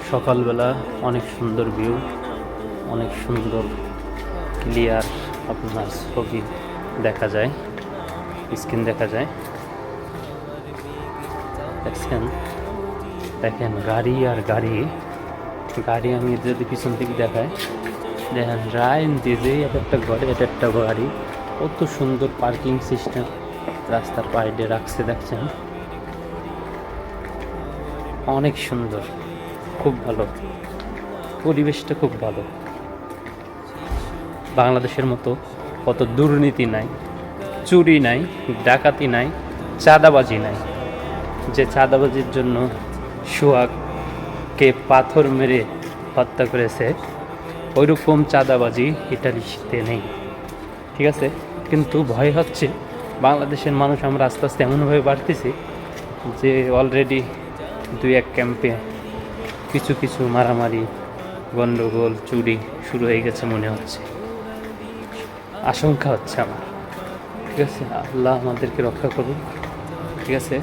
সকালবেলা অনেক সুন্দর ভিউ, অনেক সুন্দর ক্লিয়ার আপনার ছবি দেখা যায়, স্ক্রিন দেখা যায়। দেখছেন, দেখেন গাড়ি আর গাড়ি গাড়ি আমি যদি পিছন দিক দেখায়, দেখেন রাইন দিয়ে একটা ঘরে এটা একটা গাড়ি, কত সুন্দর পার্কিং সিস্টেম রাস্তার পাড়ে রাখছে। দেখছেন অনেক সুন্দর, খুব ভালো, পরিবেশটা খুব ভালো। বাংলাদেশের মতো কত দুর্নীতি নাই, চুরি নাই, ডাকাতি নাই, চাঁদাবাজি নাই। যে চাঁদাবাজির জন্য সোহাগকে পাথর মেরে হত্যা করেছে, ওইরকম চাঁদাবাজি ইটালিতে নেই, ঠিক আছে। কিন্তু ভয় হচ্ছে, বাংলাদেশের মানুষ আমরা আস্তে আস্তে এমনভাবে বাড়তেছি যে অলরেডি 2-1 ক্যাম্পে কিছু কিছু মারামারি, গণ্ডগোল, চুরি শুরু হয়ে গেছে মনে হচ্ছে, আশঙ্কা হচ্ছে আমার। ঠিক আছে, আল্লাহ আমাদেরকে রক্ষা করুন। ঠিক আছে।